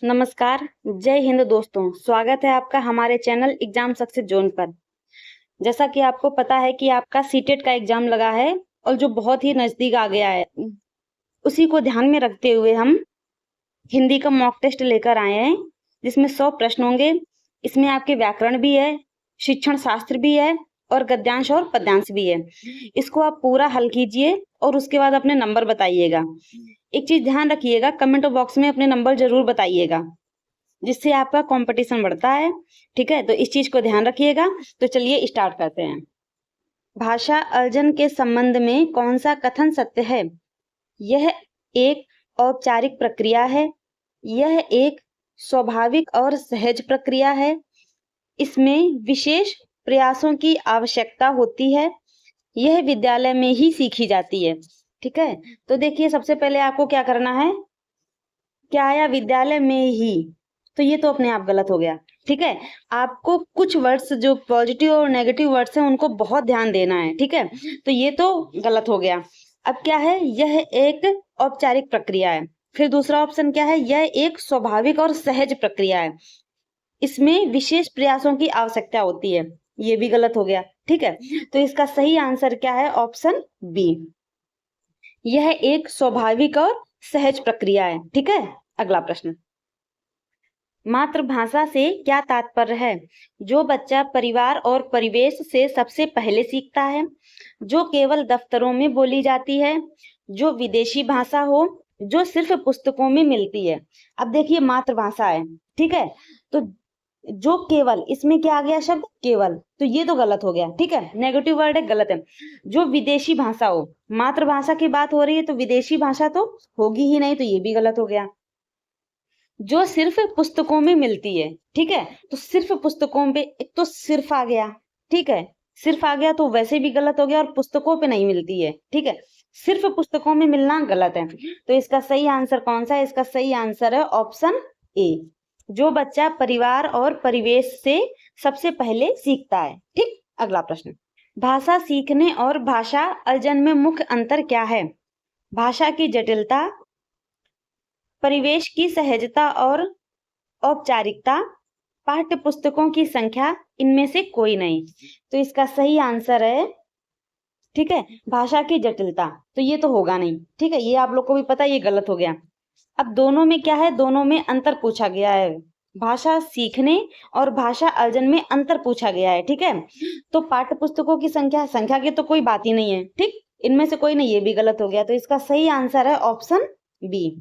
नमस्कार, जय हिंद दोस्तों। स्वागत है आपका हमारे चैनल एग्जाम सक्सेस जोन पर। जैसा कि आपको पता है कि आपका सीटेट का एग्जाम लगा है और जो बहुत ही नजदीक आ गया है, उसी को ध्यान में रखते हुए हम हिंदी का मॉक टेस्ट लेकर आए हैं, जिसमें 100 प्रश्न होंगे। इसमें आपके व्याकरण भी है, शिक्षण शास्त्र भी है और गद्यांश और पद्यांश भी है। इसको आप पूरा हल कीजिए और उसके बाद अपने नंबर बताइएगा। एक चीज ध्यान रखिएगा, कमेंट बॉक्स में अपने नंबर जरूर बताइएगा, जिससे आपका कंपटीशन बढ़ता है। ठीक है, तो इस चीज को ध्यान रखिएगा। तो चलिए स्टार्ट करते हैं। भाषा अर्जन के संबंध में कौन सा कथन सत्य है? यह एक औपचारिक प्रक्रिया है, यह एक स्वाभाविक और सहज प्रक्रिया है, इसमें विशेष प्रयासों की आवश्यकता होती है, यह विद्यालय में ही सीखी जाती है। ठीक है, तो देखिए सबसे पहले आपको क्या करना है, क्या आया? विद्यालय में ही। तो ये तो अपने आप गलत हो गया। ठीक है, आपको कुछ वर्ड्स जो पॉजिटिव और नेगेटिव वर्ड्स हैं उनको बहुत ध्यान देना है। ठीक है, तो ये तो गलत हो गया। अब क्या है? यह एक औपचारिक प्रक्रिया है। फिर दूसरा ऑप्शन क्या है? यह एक स्वाभाविक और सहज प्रक्रिया है, इसमें विशेष प्रयासों की आवश्यकता होती है। ये भी गलत हो गया। ठीक है, तो इसका सही आंसर क्या है? ऑप्शन बी, यह एक स्वाभाविक और सहज प्रक्रिया है। ठीक है, अगला प्रश्न। मातृभाषा से क्या तात्पर्य है? जो बच्चा परिवार और परिवेश से सबसे पहले सीखता है, जो केवल दफ्तरों में बोली जाती है, जो विदेशी भाषा हो, जो सिर्फ पुस्तकों में मिलती है। अब देखिए मातृभाषा है, ठीक है, तो जो केवल, इसमें क्या आ गया शब्द? केवल। तो ये तो गलत हो गया। ठीक है, नेगेटिव वर्ड है, गलत है। जो विदेशी भाषा हो, मातृभाषा की बात हो रही है तो विदेशी भाषा तो होगी ही नहीं, तो ये भी गलत हो गया। जो सिर्फ पुस्तकों में मिलती है, ठीक है, तो सिर्फ पुस्तकों में, एक तो सिर्फ आ गया, ठीक है, सिर्फ आ गया तो वैसे भी गलत हो गया, और पुस्तकों पे नहीं मिलती है। ठीक है, सिर्फ पुस्तकों में मिलना गलत है। तो इसका सही आंसर कौन सा है? इसका सही आंसर है ऑप्शन ए, जो बच्चा परिवार और परिवेश से सबसे पहले सीखता है। ठीक, अगला प्रश्न। भाषा सीखने और भाषा अर्जन में मुख्य अंतर क्या है? भाषा की जटिलता, परिवेश की सहजता और औपचारिकता, पाठ्य पुस्तकों की संख्या, इनमें से कोई नहीं। तो इसका सही आंसर है, ठीक है, भाषा की जटिलता। तो ये तो होगा नहीं। ठीक है, ये आप लोग को भी पता है, ये गलत हो गया। अब दोनों में क्या है? दोनों में अंतर पूछा गया है। भाषा सीखने और भाषा अर्जन में अंतर पूछा गया है। ठीक है, तो पाठ्य पुस्तकों की संख्या की तो कोई बात ही नहीं है। ठीक, इनमें से कोई नहीं, ये भी गलत हो गया। तो इसका सही आंसर है ऑप्शन बी,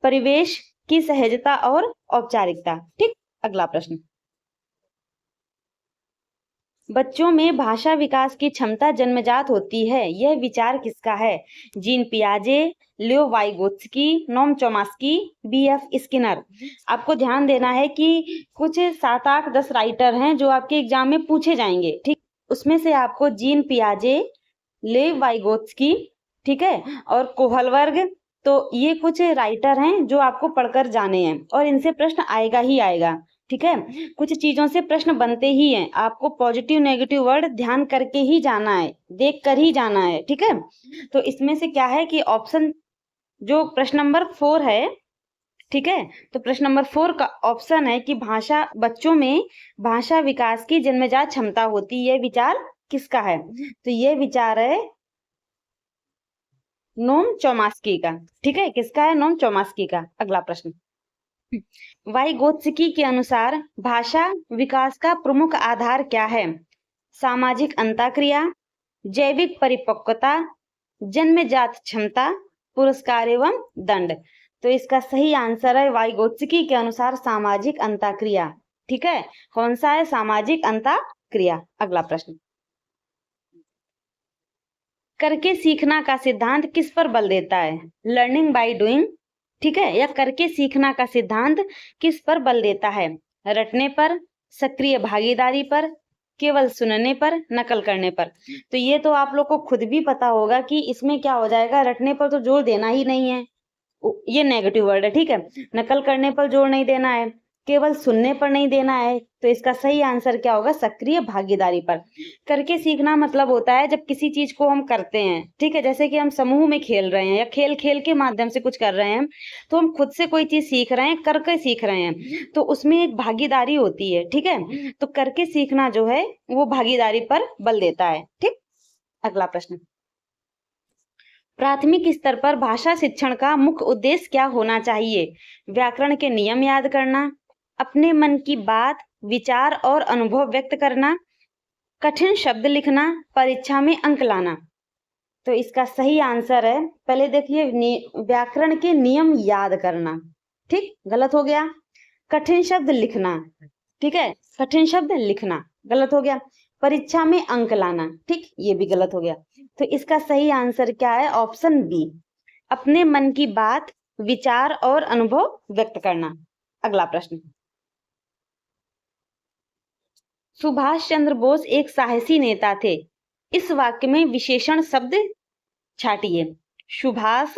परिवेश की सहजता और औपचारिकता। ठीक, अगला प्रश्न। बच्चों में भाषा विकास की क्षमता जन्मजात होती है, यह विचार किसका है? जीन पियाजे, लियो वाइगोत्स्की, नोम चोमास्की, बीएफ स्किनर। आपको ध्यान देना है कि कुछ 7, 8, 10 राइटर हैं जो आपके एग्जाम में पूछे जाएंगे। ठीक, उसमें से आपको जीन पियाजे, लेव वाइगोत्स्की, ठीक है, और कोहलवर्ग, तो ये कुछ राइटर हैं जो आपको पढ़कर जाने हैं और इनसे प्रश्न आएगा ही आएगा। ठीक है, कुछ चीजों से प्रश्न बनते ही हैं, आपको पॉजिटिव नेगेटिव वर्ड ध्यान करके ही जाना है, देख कर ही जाना है। ठीक है, तो इसमें से क्या है कि ऑप्शन जो प्रश्न नंबर 4 है, ठीक है, तो प्रश्न नंबर 4 का ऑप्शन है कि भाषा, बच्चों में भाषा विकास की जन्मजात क्षमता होती है, विचार किसका है? तो ये विचार है नोम चोमास्की का। ठीक है, किसका है? नोम चोमास्की का। अगला प्रश्न। वाइगोत्स्की के अनुसार भाषा विकास का प्रमुख आधार क्या है? सामाजिक अंतःक्रिया, जैविक परिपक्वता, जन्मजात क्षमता, पुरस्कार एवं दंड। तो इसका सही आंसर है वाइगोत्स्की के अनुसार सामाजिक अंतःक्रिया। ठीक है, कौन सा है? सामाजिक अंतःक्रिया। अगला प्रश्न। करके सीखना का सिद्धांत किस पर बल देता है? लर्निंग बाय डूइंग, ठीक है, या करके सीखना का सिद्धांत किस पर बल देता है? रटने पर, सक्रिय भागीदारी पर, केवल सुनने पर, नकल करने पर। तो ये तो आप लोग को खुद भी पता होगा कि इसमें क्या हो जाएगा, रटने पर तो जोर देना ही नहीं है, ये नेगेटिव वर्ड है। ठीक है, नकल करने पर जोर नहीं देना है, केवल सुनने पर नहीं देना है। तो इसका सही आंसर क्या होगा? सक्रिय भागीदारी पर। करके सीखना मतलब होता है जब किसी चीज को हम करते हैं, ठीक है, जैसे कि हम समूह में खेल रहे हैं या खेल खेल के माध्यम से कुछ कर रहे हैं, तो हम खुद से कोई चीज सीख रहे हैं, करके सीख रहे हैं, तो उसमें एक भागीदारी होती है, ठीक है। तो करके सीखना जो है वो भागीदारी पर बल देता है, ठीक। अगला प्रश्न, प्राथमिक स्तर पर भाषा शिक्षण का मुख्य उद्देश्य क्या होना चाहिए? व्याकरण के नियम याद करना, अपने मन की बात, विचार और अनुभव व्यक्त करना, कठिन शब्द लिखना, परीक्षा में अंक लाना। तो इसका सही आंसर है, पहले देखिए, व्याकरण के नियम याद करना, ठीक, गलत हो गया। कठिन शब्द लिखना, ठीक है, कठिन शब्द लिखना गलत हो गया। परीक्षा में अंक लाना, ठीक, ये भी गलत हो गया। तो इसका सही आंसर क्या है? ऑप्शन बी, अपने मन की बात, विचार और अनुभव व्यक्त करना। अगला प्रश्न, सुभाष चंद्र बोस एक साहसी नेता थे। इस वाक्य में विशेषण शब्द छाटिए। सुभाष,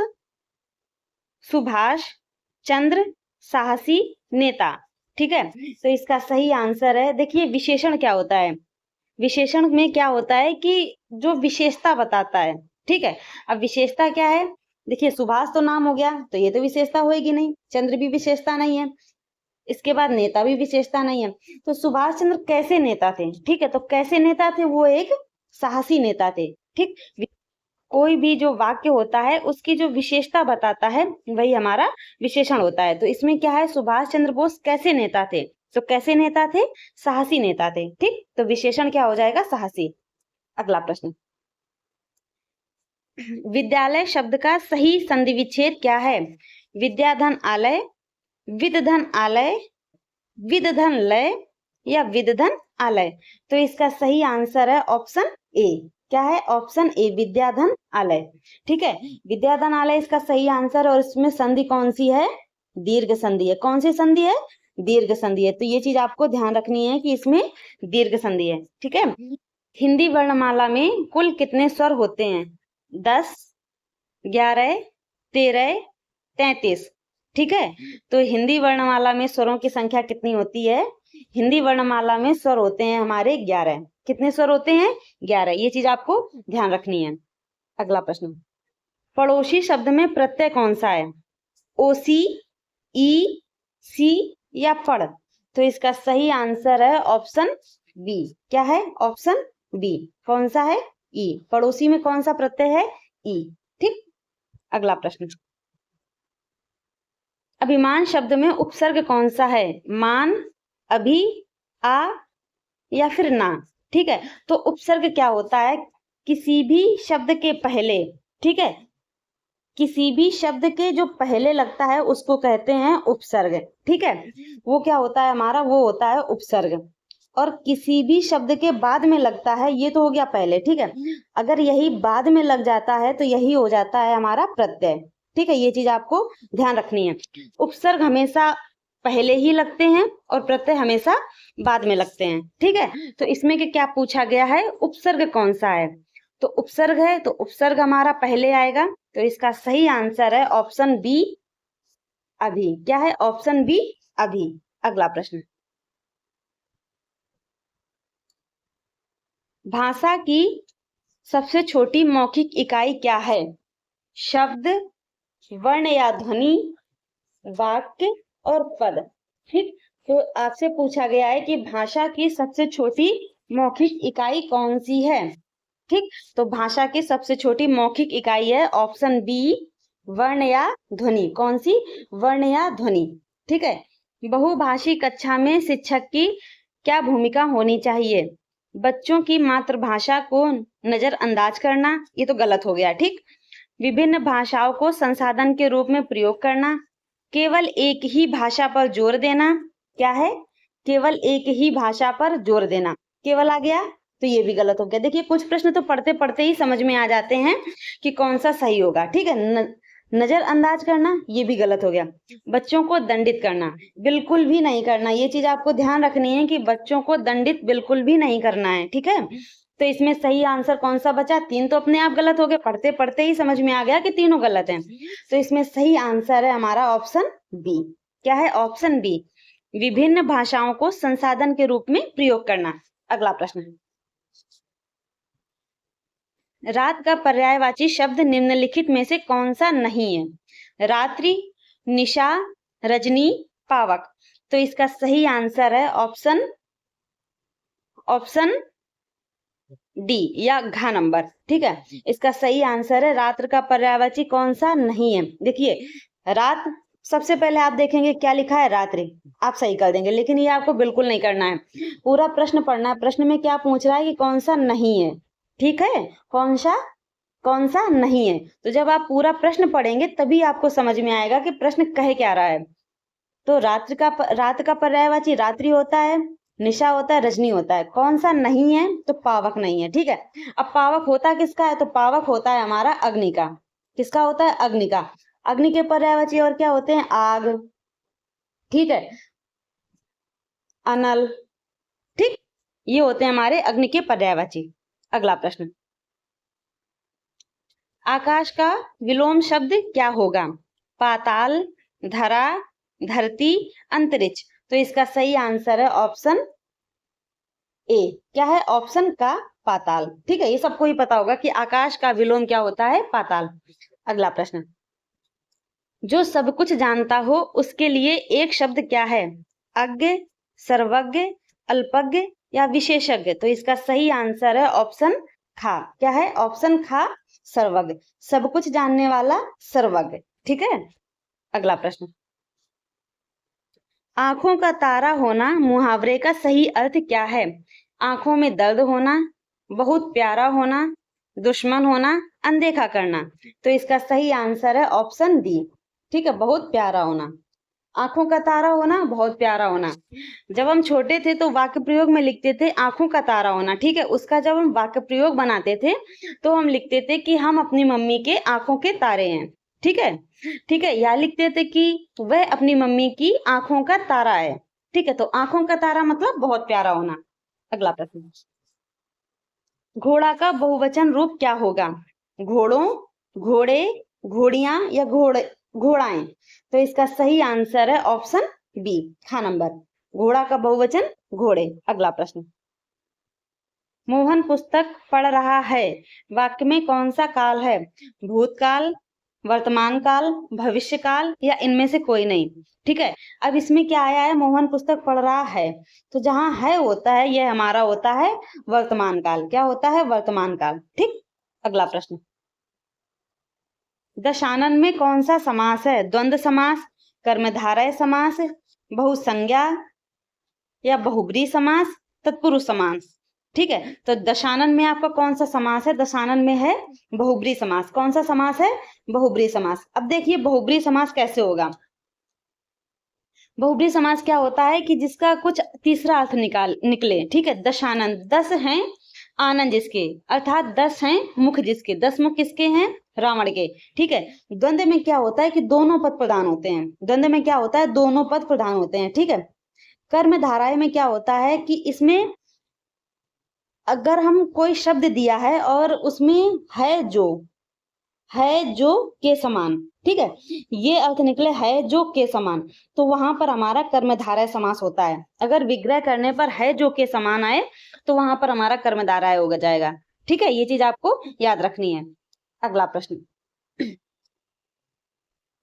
सुभाष चंद्र, साहसी, नेता, ठीक है। तो इसका सही आंसर है, देखिए विशेषण क्या होता है? विशेषण में क्या होता है कि जो विशेषता बताता है, ठीक है। अब विशेषता क्या है? देखिए सुभाष तो नाम हो गया, तो ये तो विशेषता होएगी नहीं, चंद्र भी विशेषता नहीं है, इसके बाद नेता भी विशेषता नहीं है। तो सुभाष चंद्र कैसे नेता थे? ठीक है, तो कैसे नेता थे? वो एक साहसी नेता थे, ठीक। कोई भी जो वाक्य होता है उसकी जो विशेषता बताता है वही हमारा विशेषण होता है। तो इसमें क्या है? सुभाष चंद्र बोस कैसे नेता थे? तो कैसे नेता थे? साहसी नेता थे, ठीक। तो विशेषण क्या हो जाएगा? साहसी। अगला प्रश्न, विद्यालय शब्द का सही संधि विच्छेद क्या है? विद्याधन आलय, विदधन आलय, विदधन लय या विदधन आलय। तो इसका सही आंसर है ऑप्शन ए। क्या है? ऑप्शन ए, विद्याधन आलय, ठीक है। विद्याधन आलय इसका सही आंसर, और इसमें संधि कौन सी है? दीर्घ संधि है। कौन सी संधि है? दीर्घ संधि है। तो ये चीज आपको ध्यान रखनी है कि इसमें दीर्घ संधि है, ठीक है। हिंदी वर्णमाला में कुल कितने स्वर होते हैं? 10, 11, 13, 33, ठीक है। तो हिंदी वर्णमाला में स्वरों की संख्या कितनी होती है? हिंदी वर्णमाला में स्वर होते हैं हमारे 11। कितने स्वर होते हैं? 11। ये चीज आपको ध्यान रखनी है। अगला प्रश्न, पड़ोसी शब्द में प्रत्यय कौन सा है? ओसी, ई, सी या पड़। तो इसका सही आंसर है ऑप्शन बी। क्या है? Option B. कौन सा है? ई। पड़ोसी में कौन सा प्रत्यय है? ई, ठीक। अगला प्रश्न, अभिमान शब्द में उपसर्ग कौन सा है? मान, अभी, आ या फिर ना, ठीक है। तो उपसर्ग क्या होता है? किसी भी शब्द के पहले, ठीक है, किसी भी शब्द के जो पहले लगता है उसको कहते हैं उपसर्ग, ठीक है। वो क्या होता है हमारा? वो होता है उपसर्ग। और किसी भी शब्द के बाद में लगता है, ये तो हो गया पहले, ठीक है। अगर यही बाद में लग जाता है तो यही हो जाता है हमारा प्रत्यय, ठीक है। ये चीज आपको ध्यान रखनी है। उपसर्ग हमेशा पहले ही लगते हैं और प्रत्यय हमेशा बाद में लगते हैं, ठीक है। तो इसमें क्या पूछा गया है? उपसर्ग कौन सा है? तो उपसर्ग है, तो उपसर्ग हमारा पहले आएगा। तो इसका सही आंसर है ऑप्शन बी, अभी। क्या है? ऑप्शन बी, अभी। अगला प्रश्न, भाषा की सबसे छोटी मौखिक इकाई क्या है? शब्द, वर्ण या ध्वनि, वाक्य और पद, ठीक। तो आपसे पूछा गया है कि भाषा की सबसे छोटी मौखिक इकाई कौन सी है, ठीक। तो भाषा की सबसे छोटी मौखिक इकाई है ऑप्शन बी, वर्ण या ध्वनि। कौन सी? वर्ण या ध्वनि, ठीक है। बहुभाषी कक्षा में शिक्षक की क्या भूमिका होनी चाहिए? बच्चों की मातृभाषा को नजरअंदाज करना, ये तो गलत हो गया, ठीक। विभिन्न भाषाओं को संसाधन के रूप में प्रयोग करना, केवल एक ही भाषा पर जोर देना। क्या है? केवल एक ही भाषा पर जोर देना। केवल आ गया तो ये भी गलत हो गया। देखिए कुछ प्रश्न तो पढ़ते पढ़ते ही समझ में आ जाते हैं कि कौन सा सही होगा, ठीक है। नजरअंदाज करना, ये भी गलत हो गया। बच्चों को दंडित करना, बिल्कुल भी नहीं करना। ये चीज आपको ध्यान रखनी है कि बच्चों को दंडित बिल्कुल भी नहीं करना है, ठीक है। तो इसमें सही आंसर कौन सा बचा? 3 तो अपने आप गलत हो गए, पढ़ते पढ़ते ही समझ में आ गया कि तीनों गलत हैं। तो इसमें सही आंसर है हमारा ऑप्शन बी। क्या है? Option B. विभिन्न भाषाओं को संसाधन के रूप में प्रयोग करना। अगला प्रश्न है, रात का पर्यायवाची शब्द निम्नलिखित में से कौन सा नहीं है? रात्रि, निशा, रजनी, पावक। तो इसका सही आंसर है ऑप्शन डी या घ नंबर। ठीक है, इसका सही आंसर है रात्र का पर्यायवाची कौन सा नहीं है। देखिए रात, सबसे पहले आप देखेंगे क्या लिखा है, रात्रि, आप सही कर देंगे, लेकिन ये आपको बिल्कुल नहीं करना है, पूरा प्रश्न पढ़ना है। प्रश्न में क्या पूछ रहा है कि कौन सा नहीं है, ठीक है, कौन सा नहीं है। तो जब आप पूरा प्रश्न पढ़ेंगे तभी आपको समझ में आएगा कि प्रश्न कह क्या रहा है। तो रात का पर्यायवाची रात्रि होता है, निशा होता है, रजनी होता है। कौन सा नहीं है? तो पावक नहीं है। ठीक है, अब पावक होता किसका है? तो पावक होता है हमारा अग्नि का। किसका होता है? अग्नि का। अग्नि के पर्यायवाची और क्या होते हैं? आग, ठीक है, अनल, ठीक, ये होते हैं हमारे अग्नि के पर्यायवाची। अगला प्रश्न, आकाश का विलोम शब्द क्या होगा? पाताल, धरा, धरती, अंतरिक्ष। तो इसका सही आंसर है ऑप्शन ए। क्या है? ऑप्शन का पाताल। ठीक है, ये सबको ही पता होगा कि आकाश का विलोम क्या होता है? पाताल। अगला प्रश्न, जो सब कुछ जानता हो उसके लिए एक शब्द क्या है? अज्ञ, सर्वज्ञ, अल्पज्ञ या विशेषज्ञ। तो इसका सही आंसर है ऑप्शन खा। क्या है? ऑप्शन खा, सर्वज्ञ, सब कुछ जानने वाला सर्वज्ञ। ठीक है, अगला प्रश्न, आंखों का तारा होना मुहावरे का सही अर्थ क्या है? आंखों में दर्द होना, बहुत प्यारा होना, दुश्मन होना, अनदेखा करना। तो इसका सही आंसर है ऑप्शन डी। ठीक है, बहुत प्यारा होना। आंखों का तारा होना, बहुत प्यारा होना। जब हम छोटे थे तो वाक्य प्रयोग में लिखते थे आंखों का तारा होना। ठीक है, उसका जब हम वाक्य प्रयोग बनाते थे तो हम लिखते थे कि हम अपनी मम्मी के आंखों के तारे हैं। ठीक है, ठीक है, या लिखते थे कि वह अपनी मम्मी की आंखों का तारा है। ठीक है, तो आंखों का तारा मतलब बहुत प्यारा होना। अगला प्रश्न, घोड़ा का बहुवचन रूप क्या होगा? घोड़ों, घोड़े, घोड़ियां या घोड़ाएं। तो इसका सही आंसर है ऑप्शन बी, खा नंबर, घोड़ा का बहुवचन घोड़े। अगला प्रश्न, मोहन पुस्तक पढ़ रहा है, वाक्य में कौन सा काल है? भूतकाल, वर्तमान काल, भविष्य काल या इनमें से कोई नहीं। ठीक है, अब इसमें क्या आया है? मोहन पुस्तक पढ़ रहा है, तो जहां है होता है यह हमारा होता है वर्तमान काल। क्या होता है? वर्तमान काल। ठीक, अगला प्रश्न, दशानन में कौन सा समास है? द्वंद्व समास, कर्मधारय समास, बहुसंज्ञा या बहुब्री समास, तत्पुरुष समास। ठीक है, तो दशानन में आपका कौन सा समास है? दशानन में है बहुब्री समास। कौन सा समास है? बहुब्री समास। अब देखिए बहुब्री समास कैसे होगा। बहुब्री समास क्या होता है कि जिसका कुछ तीसरा अर्थ निकले। ठीक है, दशानन, 10 हैं आनंद जिसके, अर्थात 10 हैं मुख जिसके। 10 मुख किसके हैं? रावण के। ठीक है, द्वंद्व में क्या होता है कि दोनों पद प्रधान होते हैं। द्वंद्व में क्या होता है? दोनों पद प्रधान होते हैं। ठीक है, कर्म धाराएं में क्या होता है कि इसमें अगर हम कोई शब्द दिया है और उसमें है जो के समान, ठीक है, ये अर्थ निकले है जो के समान, तो वहां पर हमारा कर्मधारय समास होता है। अगर विग्रह करने पर है जो के समान आए तो वहां पर हमारा कर्मधारय हो जाएगा। ठीक है, ये चीज आपको याद रखनी है। अगला प्रश्न,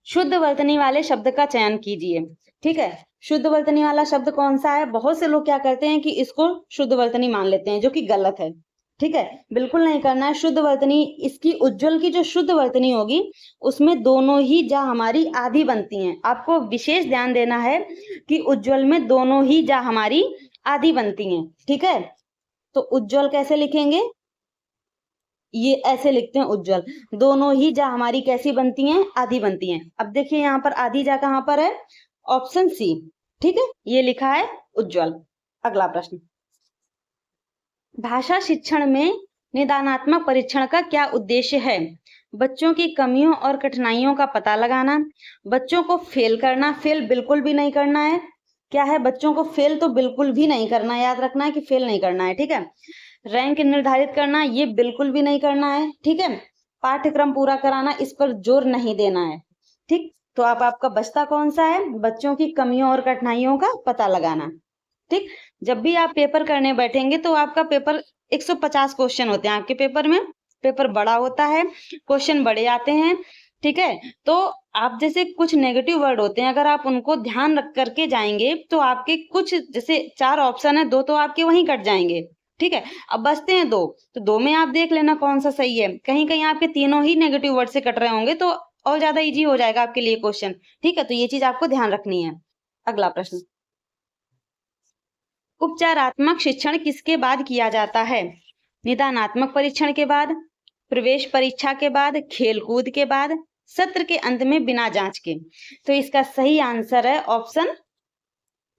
शुद्ध वर्तनी वाले शब्द का चयन कीजिए। ठीक है, शुद्ध वर्तनी वाला शब्द कौन सा है? बहुत से लोग क्या करते हैं कि इसको शुद्ध वर्तनी मान लेते हैं, जो कि गलत है। ठीक है, बिल्कुल नहीं करना है। शुद्ध वर्तनी, इसकी उज्जवल की जो शुद्ध वर्तनी होगी उसमें दोनों ही जा हमारी आधी बनती हैं। आपको विशेष ध्यान देना है कि उज्जवल में दोनों ही जा हमारी आधी बनती हैं। ठीक है, तो उज्जवल कैसे लिखेंगे? ये ऐसे लिखते हैं उज्जवल, दोनों ही जा हमारी कैसी बनती हैं? आधी बनती हैं। अब देखिए यहाँ पर आधी जा कहां पर है? Option C. ठीक है, ये लिखा है उज्जवल। अगला प्रश्न, भाषा शिक्षण में निदानात्मक परीक्षण का क्या उद्देश्य है? बच्चों की कमियों और कठिनाइयों का पता लगाना, बच्चों को फेल करना, फेल बिल्कुल भी नहीं करना है। क्या है? बच्चों को फेल तो बिल्कुल भी नहीं करना है, याद रखना है कि फेल नहीं करना है। ठीक है, रैंक निर्धारित करना, ये बिल्कुल भी नहीं करना है। ठीक है, पाठ्यक्रम पूरा कराना, इस पर जोर नहीं देना है। ठीक, तो आपका बचता कौन सा है? बच्चों की कमियों और कठिनाइयों का पता लगाना। ठीक, जब भी आप पेपर करने बैठेंगे तो आपका पेपर 150 क्वेश्चन होते हैं आपके पेपर में, पेपर बड़ा होता है, क्वेश्चन बड़े आते हैं। ठीक है, तो आप जैसे कुछ नेगेटिव वर्ड होते हैं, अगर आप उनको ध्यान रख करके जाएंगे तो आपके कुछ जैसे 4 ऑप्शन है, 2 तो आपके वहीं कट जाएंगे। ठीक है, अब बचते हैं 2, तो 2 में आप देख लेना कौन सा सही है। कहीं कहीं आपके तीनों ही नेगेटिव वर्ड से कट रहे होंगे तो और ज्यादा इजी हो जाएगा आपके लिए क्वेश्चन। ठीक है, तो ये चीज आपको ध्यान रखनी है। अगला प्रश्न, उपचारात्मक शिक्षण किसके बाद किया जाता है? निदानात्मक परीक्षण के बाद, प्रवेश परीक्षा के बाद, खेलकूद के बाद, सत्र के अंत में बिना जांच के। तो इसका सही आंसर है ऑप्शन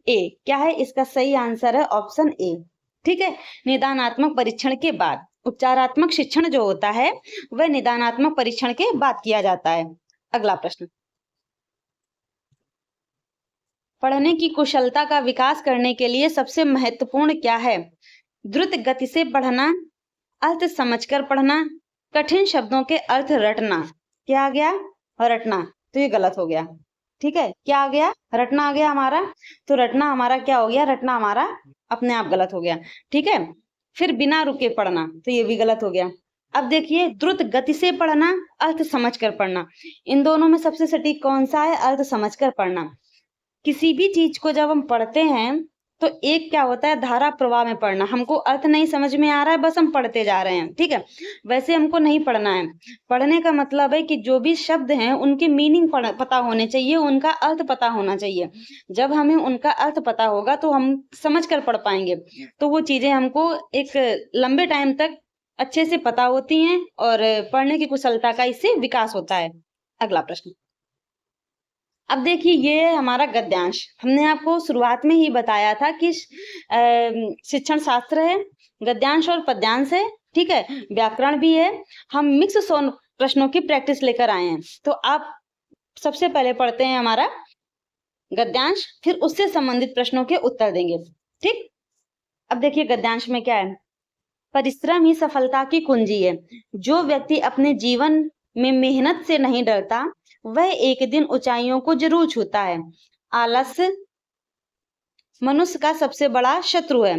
ए। क्या है इसका सही आंसर? है ऑप्शन ए। ठीक है, निदानात्मक परीक्षण के बाद। उपचारात्मक शिक्षण जो होता है वह निदानात्मक परीक्षण के बाद किया जाता है। अगला प्रश्न, पढ़ने की कुशलता का विकास करने के लिए सबसे महत्वपूर्ण क्या है? द्रुत गति से पढ़ना, अर्थ समझकर पढ़ना, कठिन शब्दों के अर्थ रटना। क्या आ गया? रटना। तो ये गलत हो गया। ठीक है, क्या आ गया? रटना आ गया हमारा। तो रटना हमारा क्या हो गया? रटना हमारा अपने आप गलत हो गया। ठीक है, फिर बिना रुके पढ़ना, तो ये भी गलत हो गया। अब देखिए, द्रुत गति से पढ़ना, अर्थ समझकर पढ़ना, इन दोनों में सबसे सटीक कौन सा है? अर्थ समझकर पढ़ना। किसी भी चीज को जब हम पढ़ते हैं तो एक क्या होता है? धारा प्रवाह में पढ़ना। हमको अर्थ नहीं समझ में आ रहा है, बस हम पढ़ते जा रहे हैं। ठीक है, वैसे हमको नहीं पढ़ना है। पढ़ने का मतलब है कि जो भी शब्द हैं उनके मीनिंग पता होने चाहिए, उनका अर्थ पता होना चाहिए। जब हमें उनका अर्थ पता होगा तो हम समझ कर पढ़ पाएंगे, तो वो चीजें हमको एक लंबे टाइम तक अच्छे से पता होती हैं और पढ़ने की कुशलता का इससे विकास होता है। अगला प्रश्न, अब देखिए ये है हमारा गद्यांश। हमने आपको शुरुआत में ही बताया था कि शिक्षण शास्त्र है, गद्यांश और पद्यांश है। ठीक है, व्याकरण भी है। हम मिक्स प्रश्नों की प्रैक्टिस लेकर आए हैं। तो आप सबसे पहले पढ़ते हैं हमारा गद्यांश, फिर उससे संबंधित प्रश्नों के उत्तर देंगे। ठीक, अब देखिए गद्यांश में क्या है? परिश्रम ही सफलता की कुंजी है। जो व्यक्ति अपने जीवन में मेहनत से नहीं डरता वह एक दिन ऊंचाइयों को जरूर छूता है। आलस्य मनुष्य का सबसे बड़ा शत्रु है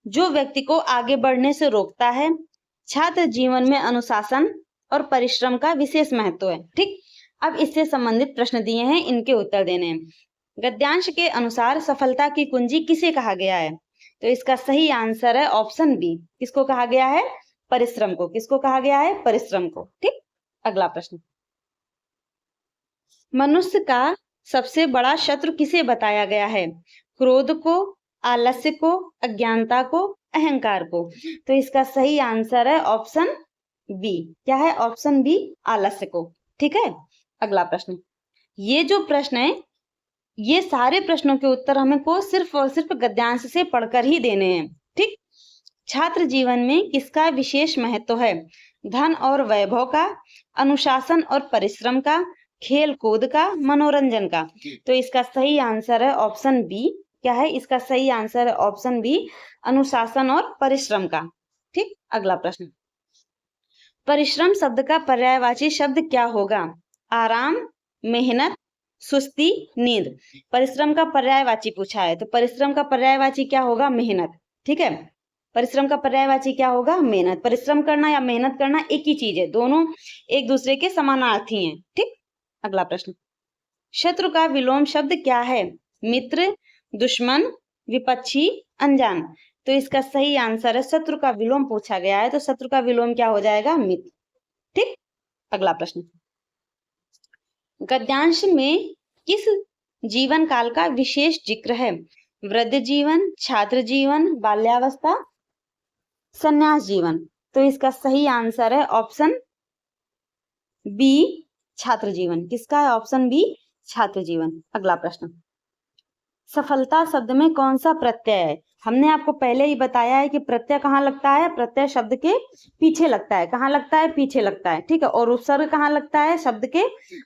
जो व्यक्ति को आगे बढ़ने से रोकता है। छात्र जीवन में अनुशासन और परिश्रम का विशेष महत्व है। ठीक, अब इससे संबंधित प्रश्न दिए हैं, इनके उत्तर देने हैं। गद्यांश के अनुसार सफलता की कुंजी किसे कहा गया है? तो इसका सही आंसर है ऑप्शन बी। किसको कहा गया है? परिश्रम को। किसको कहा गया है? परिश्रम को। ठीक, अगला प्रश्न, मनुष्य का सबसे बड़ा शत्रु किसे बताया गया है? क्रोध को, आलस्य को, अज्ञानता को, अहंकार को। तो इसका सही आंसर है ऑप्शन बी। क्या है? ऑप्शन बी, आलस्य को। ठीक है, अगला प्रश्न, ये जो प्रश्न है ये सारे प्रश्नों के उत्तर हमें को सिर्फ और सिर्फ गद्यांश से पढ़कर ही देने हैं। ठीक, छात्र जीवन में किसका विशेष महत्व है? धन और वैभव का, अनुशासन और परिश्रम का, खेल कूद का, मनोरंजन का। तो इसका सही आंसर है ऑप्शन बी। क्या है इसका सही आंसर? है ऑप्शन बी, अनुशासन और परिश्रम का। ठीक, अगला प्रश्न, परिश्रम शब्द का पर्यायवाची शब्द क्या होगा? आराम, मेहनत, सुस्ती, नींद। परिश्रम का पर्यायवाची पूछा है, तो परिश्रम का पर्यायवाची क्या होगा? मेहनत। ठीक है, परिश्रम का पर्यायवाची क्या होगा? मेहनत। परिश्रम करना या मेहनत करना एक ही चीज है, दोनों एक दूसरे के समानार्थी हैं। ठीक, अगला प्रश्न, शत्रु का विलोम शब्द क्या है? मित्र, दुश्मन, विपक्षी, अनजान। तो इसका सही आंसर है, शत्रु का विलोम पूछा गया है तो शत्रु का विलोम क्या हो जाएगा? मित्र। ठीक, अगला प्रश्न, गद्यांश में किस जीवन काल का विशेष जिक्र है? वृद्ध जीवन, छात्र जीवन, बाल्यावस्था, संन्यास जीवन। तो इसका सही आंसर है ऑप्शन बी, छात्र जीवन। किसका है? ऑप्शन बी, छात्र जीवन। अगला प्रश्न, सफलता शब्द में कौन सा प्रत्यय है? हमने आपको पहले ही बताया है कि प्रत्यय कहाँ लगता है? प्रत्यय शब्द के पीछे लगता है। कहाँ लगता है? पीछे लगता है। ठीक है, और उपसर्ग कहाँ लगता है? शब्द के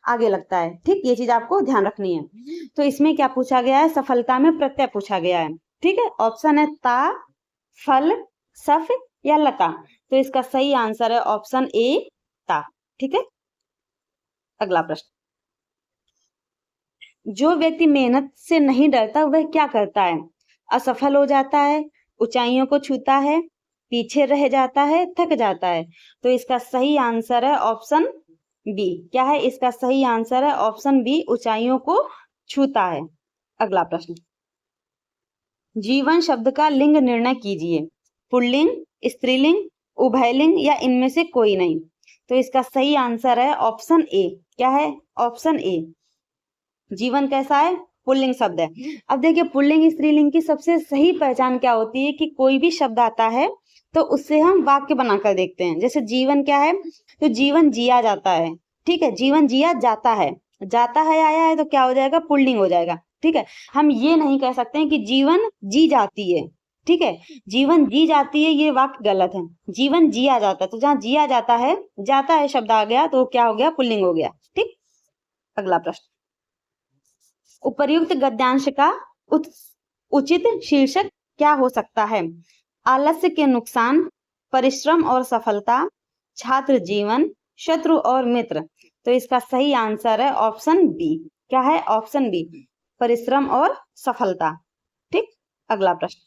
आगे लगता है। ठीक, ये चीज आपको ध्यान रखनी है। तो इसमें क्या पूछा गया है? सफलता में प्रत्यय पूछा गया है। ठीक है, ऑप्शन है ता, फल, सफ या लता। तो इसका सही आंसर है ऑप्शन ए, ता। ठीक है, अगला प्रश्न, जो व्यक्ति मेहनत से नहीं डरता वह क्या करता है? असफल हो जाता है, ऊंचाइयों को छूता है, पीछे रह जाता है, थक जाता है। तो इसका सही आंसर है ऑप्शन बी। क्या है इसका सही आंसर? है ऑप्शन बी, ऊंचाइयों को छूता है। अगला प्रश्न, जीवन शब्द का लिंग निर्णय कीजिए। पुल्लिंग, स्त्रीलिंग, उभयलिंग या इनमें से कोई नहीं। तो इसका सही आंसर है ऑप्शन ए। क्या है? Option A. जीवन कैसा है? पुल्लिंग शब्द है। अब देखिए, पुल्लिंग स्त्रीलिंग की सबसे सही पहचान क्या होती है कि कोई भी शब्द आता है तो उससे हम वाक्य बनाकर देखते हैं। जैसे जीवन क्या है? तो जीवन जिया जाता है। ठीक है, जीवन जिया जाता है, जाता है आया है तो क्या हो जाएगा? पुल्लिंग हो जाएगा। ठीक है, हम ये नहीं कह सकते हैं कि जीवन जी जाती है। ठीक है, जीवन जी जाती है ये वाक्य गलत है। जीवन जिया जाता है, तो जहाँ जिया जाता है शब्द आ गया तो क्या हो गया? पुल्लिंग हो गया। ठीक, अगला प्रश्न, उपर्युक्त गद्यांश का उचित शीर्षक क्या हो सकता है? आलस्य के नुकसान, परिश्रम और सफलता, छात्र जीवन, शत्रु और मित्र। तो इसका सही आंसर है ऑप्शन बी। क्या है? ऑप्शन बी, परिश्रम और सफलता। ठीक, अगला प्रश्न,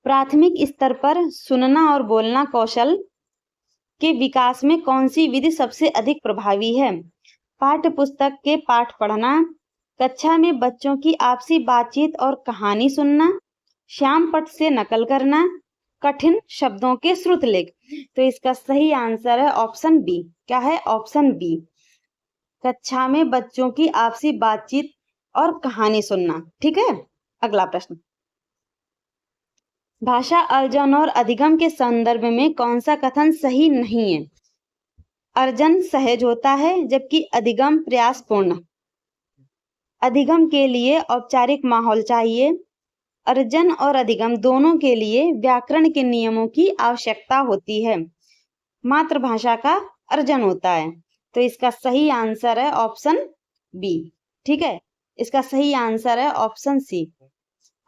प्राथमिक स्तर पर सुनना और बोलना कौशल के विकास में कौन सी विधि सबसे अधिक प्रभावी है? पाठ्य पुस्तक के पाठ पढ़ना, कक्षा में बच्चों की आपसी बातचीत और कहानी सुनना, श्यामपट्ट से नकल करना, कठिन शब्दों के श्रुतलेख। तो इसका सही आंसर है ऑप्शन बी। क्या है? ऑप्शन बी, कक्षा में बच्चों की आपसी बातचीत और कहानी सुनना। ठीक है, अगला प्रश्न, भाषा अर्जन और अधिगम के संदर्भ में कौन सा कथन सही नहीं है? अर्जन सहज होता है जबकि अधिगम प्रयासपूर्ण। अधिगम के लिए औपचारिक माहौल चाहिए। अर्जन और अधिगम दोनों के लिए व्याकरण के नियमों की आवश्यकता होती है। मातृभाषा का अर्जन होता है। तो इसका सही आंसर है ऑप्शन बी। ठीक है, इसका सही आंसर है ऑप्शन सी,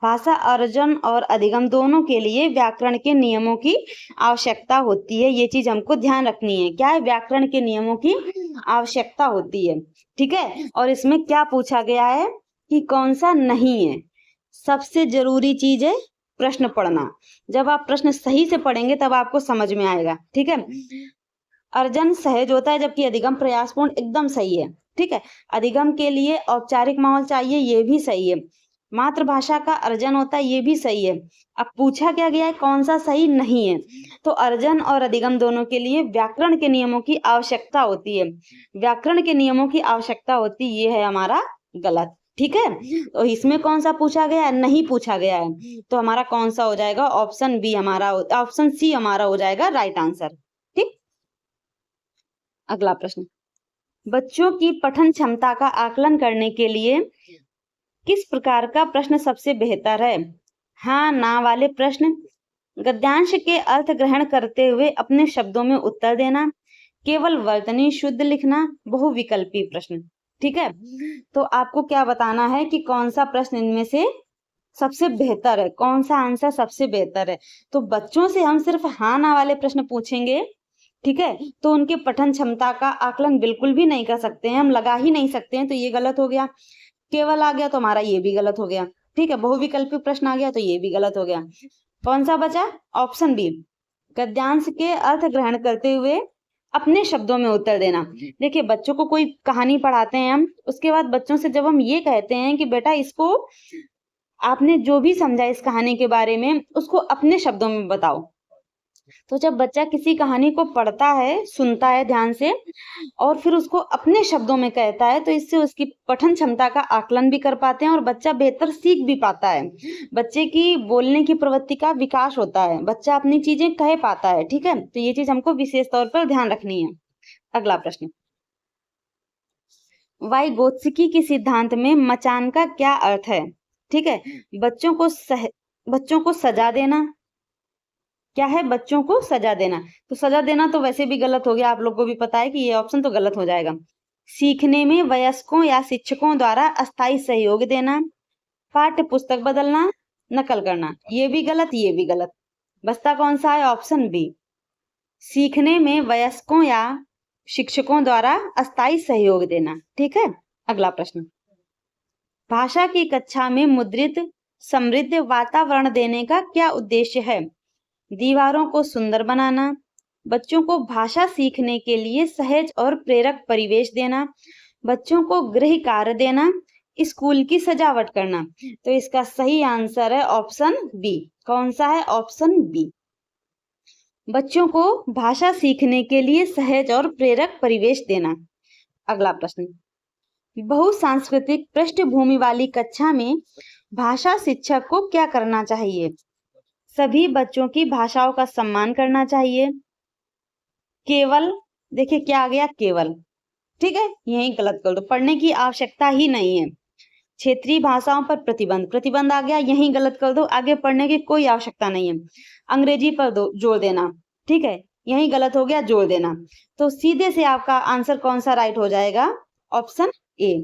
भाषा अर्जन और अधिगम दोनों के लिए व्याकरण के नियमों की आवश्यकता होती है। ये चीज हमको ध्यान रखनी है। क्या है? व्याकरण के नियमों की आवश्यकता होती है। ठीक है, और इसमें क्या पूछा गया है कि कौन सा नहीं है? सबसे जरूरी चीज है प्रश्न पढ़ना। जब आप प्रश्न सही से पढ़ेंगे तब आपको समझ में आएगा। ठीक है, अर्जन सहज होता है जबकि अधिगम प्रयासपूर्ण, एकदम सही है। ठीक है, अधिगम के लिए औपचारिक माहौल चाहिए, ये भी सही है। मातृभाषा का अर्जन होता है, ये भी सही है। अब पूछा क्या गया है कौन सा सही नहीं है? तो अर्जन और अधिगम दोनों के लिए व्याकरण के नियमों की आवश्यकता होती है। व्याकरण के नियमों की आवश्यकता होती, ये है हमारा गलत। ठीक है, तो इसमें कौन सा पूछा गया है? नहीं पूछा गया है। तो हमारा कौन सा हो जाएगा? ऑप्शन बी हमारा, ऑप्शन सी हमारा हो जाएगा राइट आंसर। ठीक, अगला प्रश्न, बच्चों की पठन क्षमता का आकलन करने के लिए किस प्रकार का प्रश्न सबसे बेहतर है? हाँ ना वाले प्रश्न, गद्यांश के अर्थ ग्रहण करते हुए अपने शब्दों में उत्तर देना, केवल वर्तनी शुद्ध लिखना, बहुविकल्पी प्रश्न। ठीक है, तो आपको क्या बताना है कि कौन सा प्रश्न इनमें से सबसे बेहतर है, कौन सा आंसर सबसे बेहतर है। तो बच्चों से हम सिर्फ हाँ ना वाले प्रश्न पूछेंगे, ठीक है, तो उनके पठन क्षमता का आकलन बिल्कुल भी नहीं कर सकते हैं, हम लगा ही नहीं सकते हैं, तो ये गलत हो गया। केवल आ गया तो हमारा ये भी गलत हो गया। ठीक है, बहुविकल्पी प्रश्न आ गया तो ये भी गलत हो गया। कौन सा बचा? ऑप्शन बी, गद्यांश के अर्थ ग्रहण करते हुए अपने शब्दों में उत्तर देना। देखिए, बच्चों को कोई कहानी पढ़ाते हैं हम, उसके बाद बच्चों से जब हम ये कहते हैं कि बेटा इसको आपने जो भी समझा इस कहानी के बारे में उसको अपने शब्दों में बताओ, तो जब बच्चा किसी कहानी को पढ़ता है, सुनता है ध्यान से और फिर उसको अपने शब्दों में कहता है, तो इससे उसकी पठन क्षमता का आकलन भी कर पाते हैं और बच्चा बेहतर सीख भी पाता है। बच्चे की बोलने की प्रवृत्ति का विकास होता है, बच्चा अपनी चीजें कह पाता है। ठीक है, तो ये चीज हमको विशेष तौर पर ध्यान रखनी है। अगला प्रश्न, वाइगोत्स्की के सिद्धांत में मचान का क्या अर्थ है? ठीक है, बच्चों को सजा देना। क्या है? बच्चों को सजा देना। तो सजा देना तो वैसे भी गलत हो गया, आप लोग को भी पता है कि ये ऑप्शन तो गलत हो जाएगा। सीखने में वयस्कों या शिक्षकों द्वारा अस्थायी सहयोग देना, पाठ्य पुस्तक बदलना, नकल करना, ये भी गलत, ये भी गलत। बचता कौन सा है? ऑप्शन बी, सीखने में वयस्कों या शिक्षकों द्वारा अस्थायी सहयोग देना। ठीक है, अगला प्रश्न, भाषा की कक्षा में मुद्रित समृद्ध वातावरण देने का क्या उद्देश्य है? दीवारों को सुंदर बनाना, बच्चों को भाषा सीखने के लिए सहज और प्रेरक परिवेश देना, बच्चों को गृह कार्य देना, स्कूल की सजावट करना। तो इसका सही आंसर है ऑप्शन बी। कौन सा है? Option B. बच्चों को भाषा सीखने के लिए सहज और प्रेरक परिवेश देना। अगला प्रश्न, बहुसांस्कृतिक पृष्ठभूमि वाली कक्षा में भाषा शिक्षक को क्या करना चाहिए? सभी बच्चों की भाषाओं का सम्मान करना चाहिए। केवल, देखिए क्या आ गया? केवल। ठीक है, यही गलत कर दो, पढ़ने की आवश्यकता ही नहीं है। क्षेत्रीय भाषाओं पर प्रतिबंध, प्रतिबंध आ गया, यही गलत कर दो, आगे पढ़ने की कोई आवश्यकता नहीं है। अंग्रेजी पर जोर देना, ठीक है, यही गलत हो गया, जोर देना। तो सीधे से आपका आंसर कौन सा राइट हो जाएगा? Option A.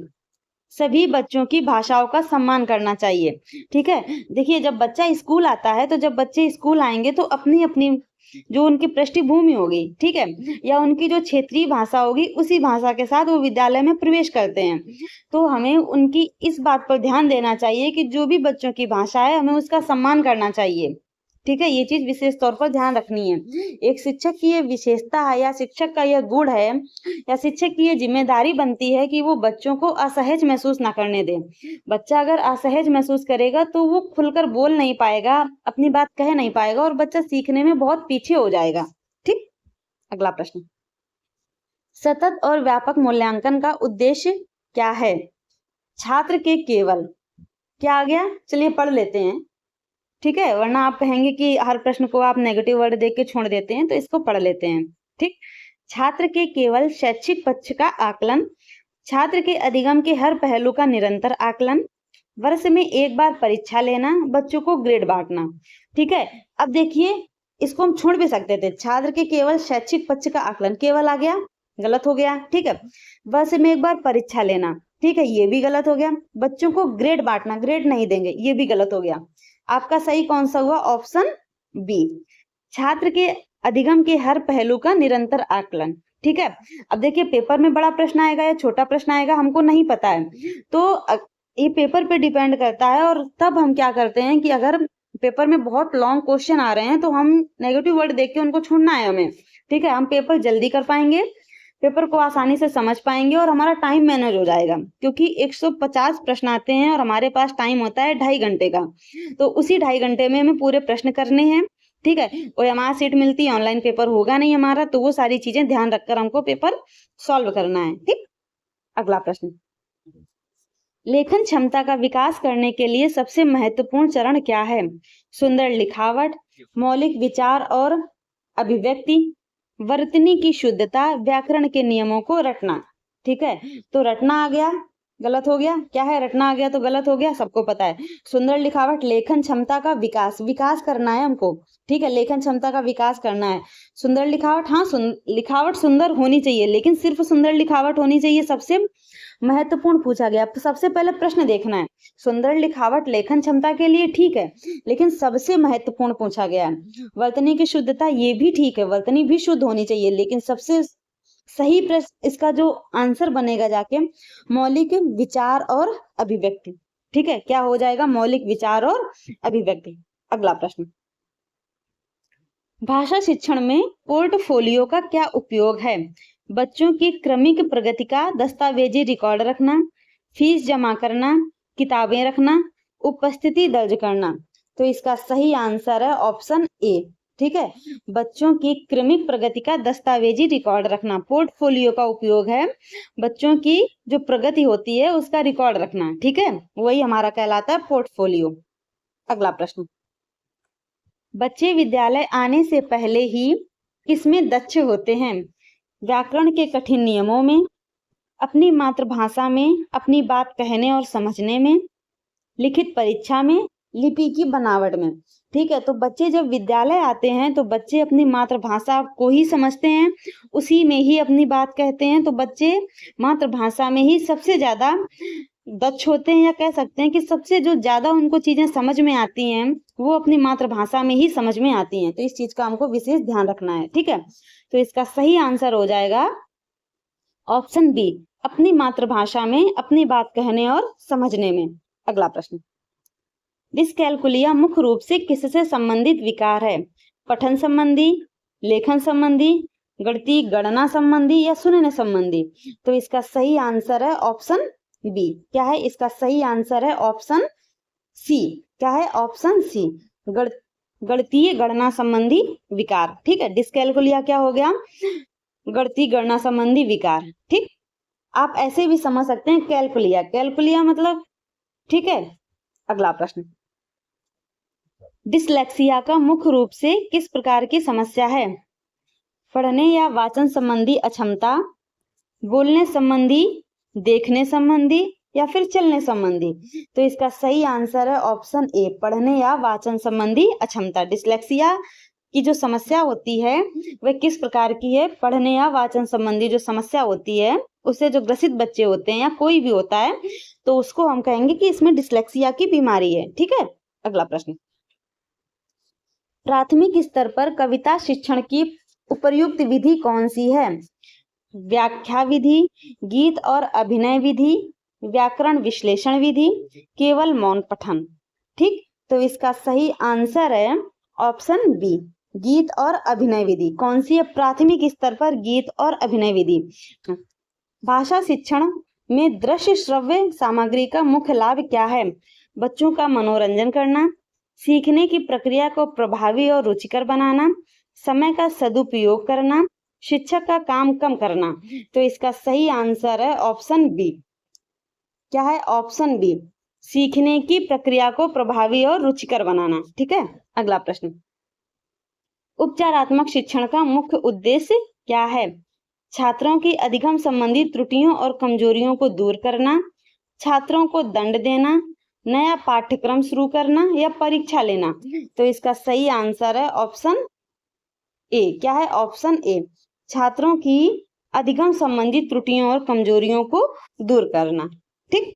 सभी बच्चों की भाषाओं का सम्मान करना चाहिए। ठीक है, देखिए जब बच्चा स्कूल आता है, तो जब बच्चे स्कूल आएंगे तो अपनी अपनी जो उनकी पृष्ठभूमि होगी, ठीक है, या उनकी जो क्षेत्रीय भाषा होगी, उसी भाषा के साथ वो विद्यालय में प्रवेश करते हैं। तो हमें उनकी इस बात पर ध्यान देना चाहिए कि जो भी बच्चों की भाषा है, हमें उसका सम्मान करना चाहिए। ठीक है, ये चीज विशेष तौर पर ध्यान रखनी है। एक शिक्षक की ये विशेषता है, या शिक्षक का यह गुण है, या शिक्षक की ये जिम्मेदारी बनती है कि वो बच्चों को असहज महसूस ना करने दे। बच्चा अगर असहज महसूस करेगा तो वो खुलकर बोल नहीं पाएगा, अपनी बात कह नहीं पाएगा, और बच्चा सीखने में बहुत पीछे हो जाएगा। ठीक, अगला प्रश्न, सतत और व्यापक मूल्यांकन का उद्देश्य क्या है? छात्र के केवल, क्या आ गया? चलिए पढ़ लेते हैं। ठीक है, वरना आप कहेंगे कि हर प्रश्न को आप नेगेटिव वर्ड देख के छोड़ देते हैं, तो इसको पढ़ लेते हैं। ठीक, छात्र के केवल शैक्षिक पक्ष का आकलन, छात्र के अधिगम के हर पहलू का निरंतर आकलन, वर्ष में एक बार परीक्षा लेना, बच्चों को ग्रेड बांटना। ठीक है, अब देखिए इसको हम छोड़ भी सकते थे, छात्र के केवल शैक्षिक पक्ष का आकलन, केवल आ गया, गलत हो गया। ठीक है, वर्ष में एक बार परीक्षा लेना, ठीक है, ये भी गलत हो गया। बच्चों को ग्रेड बांटना, ग्रेड नहीं देंगे, ये भी गलत हो गया। आपका सही कौन सा हुआ? ऑप्शन बी, छात्र के अधिगम के हर पहलू का निरंतर आकलन। ठीक है, अब देखिए पेपर में बड़ा प्रश्न आएगा या छोटा प्रश्न आएगा, हमको नहीं पता है, तो ये पेपर पे डिपेंड करता है। और तब हम क्या करते हैं कि अगर पेपर में बहुत लॉन्ग क्वेश्चन आ रहे हैं, तो हम नेगेटिव वर्ड देख के उनको छोड़ना है हमें। ठीक है, हम पेपर जल्दी कर पाएंगे, पेपर को आसानी से समझ पाएंगे, और हमारा टाइम मैनेज हो जाएगा, क्योंकि 150 प्रश्न आते हैं और हमारे पास टाइम होता है 2.5 घंटे का। तो उसी 2.5 घंटे में हमें पूरे प्रश्न करने हैं। ठीक है, कोई हमारा सीट मिलती है, ऑनलाइन पेपर होगा नहीं हमारा, तो वो सारी चीजें ध्यान रखकर हमको पेपर सॉल्व करना है। ठीक, अगला प्रश्न, लेखन क्षमता का विकास करने के लिए सबसे महत्वपूर्ण चरण क्या है? सुंदर लिखावट, मौलिक विचार और अभिव्यक्ति, वर्तनी की शुद्धता, व्याकरण के नियमों को रटना। ठीक है, तो रटना आ गया, गलत हो गया। क्या है? रटना आ गया तो गलत हो गया, सबको पता है। सुंदर लिखावट, लेखन क्षमता का विकास, विकास करना है हमको। ठीक है, लेखन क्षमता का विकास करना है। सुंदर लिखावट, हाँ लिखावट सुंदर होनी चाहिए, लेकिन सिर्फ सुंदर लिखावट होनी चाहिए, सबसे महत्वपूर्ण पूछा गया। तो सबसे पहले प्रश्न देखना है, सुंदर लिखावट लेखन क्षमता के लिए ठीक है, लेकिन सबसे महत्वपूर्ण पूछा गया है। वर्तनी की शुद्धता, ये भी ठीक है, वर्तनी भी शुद्ध होनी चाहिए, लेकिन सबसे सही प्रश्न इसका जो आंसर बनेगा जाके, मौलिक विचार और अभिव्यक्ति। ठीक है, क्या हो जाएगा? मौलिक विचार और अभिव्यक्ति। अगला प्रश्न, भाषा शिक्षण में पोर्टफोलियो का क्या उपयोग है? बच्चों की क्रमिक प्रगति का दस्तावेजी रिकॉर्ड रखना, फीस जमा करना, किताबें रखना, उपस्थिति दर्ज करना। तो इसका सही आंसर है ऑप्शन ए। ठीक है, बच्चों की क्रमिक प्रगति का दस्तावेजी रिकॉर्ड रखना। पोर्टफोलियो का उपयोग है बच्चों की जो प्रगति होती है उसका रिकॉर्ड रखना। ठीक है, वही हमारा कहलाता है पोर्टफोलियो। अगला प्रश्न, बच्चे विद्यालय आने से पहले ही किसमें दक्ष होते हैं? व्याकरण के कठिन नियमों में, अपनी मातृभाषा में, अपनी बात कहने और समझने में, लिखित परीक्षा में, लिपि की बनावट में। ठीक है, तो बच्चे जब विद्यालय आते हैं तो बच्चे अपनी मातृभाषा को ही समझते हैं, उसी में ही अपनी बात कहते हैं। तो बच्चे मातृभाषा में ही सबसे ज्यादा दक्ष होते हैं, या कह सकते हैं कि सबसे जो ज्यादा उनको चीजें समझ में आती हैं वो अपनी मातृभाषा में ही समझ में आती हैं। तो इस चीज का हमको विशेष ध्यान रखना है। ठीक है, तो इसका सही आंसर हो जाएगा ऑप्शन बी, अपनी मातृभाषा में अपनी बात कहने और समझने में। अगला प्रश्न, डिस्कैलकुलिया मुख्य रूप से किससे संबंधित विकार है? पठन संबंधी, लेखन संबंधी, गणितीय गणना संबंधी या सुनने संबंधी? तो इसका सही आंसर है ऑप्शन बी। क्या है इसका सही आंसर? है ऑप्शन सी। क्या है? ऑप्शन सी, गणितीय गणना संबंधी विकार। ठीक है, डिस्कैलकुलिया क्या हो गया? गणितीय गणना संबंधी विकार। ठीक, आप ऐसे भी समझ सकते हैं कैलकुलिया, कैलकुलिया मतलब, ठीक है। अगला प्रश्न, डिसलेक्सिया का मुख्य रूप से किस प्रकार की समस्या है? पढ़ने या वाचन संबंधी अक्षमता, बोलने संबंधी, देखने संबंधी या फिर चलने संबंधी? तो इसका सही आंसर है ऑप्शन ए, पढ़ने या वाचन संबंधी अक्षमता। डिसलेक्सिया की जो समस्या होती है वह किस प्रकार की है? पढ़ने या वाचन संबंधी जो समस्या होती है, उससे जो ग्रसित बच्चे होते हैं या कोई भी होता है, तो उसको हम कहेंगे कि इसमें डिसलेक्सिया की बीमारी है। ठीक है, अगला प्रश्न, प्राथमिक स्तर पर कविता शिक्षण की उपर्युक्त विधि कौन सी है? व्याख्या विधि, गीत और अभिनय विधि, व्याकरण विश्लेषण विधि, केवल मौन पठन? ठीक, तो इसका सही आंसर है ऑप्शन बी, गीत और अभिनय विधि। कौन सी है? प्राथमिक स्तर पर गीत और अभिनय विधि। भाषा शिक्षण में दृश्य श्रव्य सामग्री का मुख्य लाभ क्या है? बच्चों का मनोरंजन करना, सीखने की प्रक्रिया को प्रभावी और रुचिकर बनाना, समय का सदुपयोग करना, शिक्षक का काम कम करना? तो इसका सही आंसर है ऑप्शन बी। क्या है? ऑप्शन बी, सीखने की प्रक्रिया को प्रभावी और रुचिकर बनाना। ठीक है, अगला प्रश्न, उपचारात्मक शिक्षण का मुख्य उद्देश्य क्या है? छात्रों की अधिगम संबंधी त्रुटियों और कमजोरियों को दूर करना, छात्रों को दंड देना, नया पाठ्यक्रम शुरू करना या परीक्षा लेना? तो इसका सही आंसर है ऑप्शन ए। क्या है? ऑप्शन ए, छात्रों की अधिगम संबंधी त्रुटियों और कमजोरियों को दूर करना। ठीक,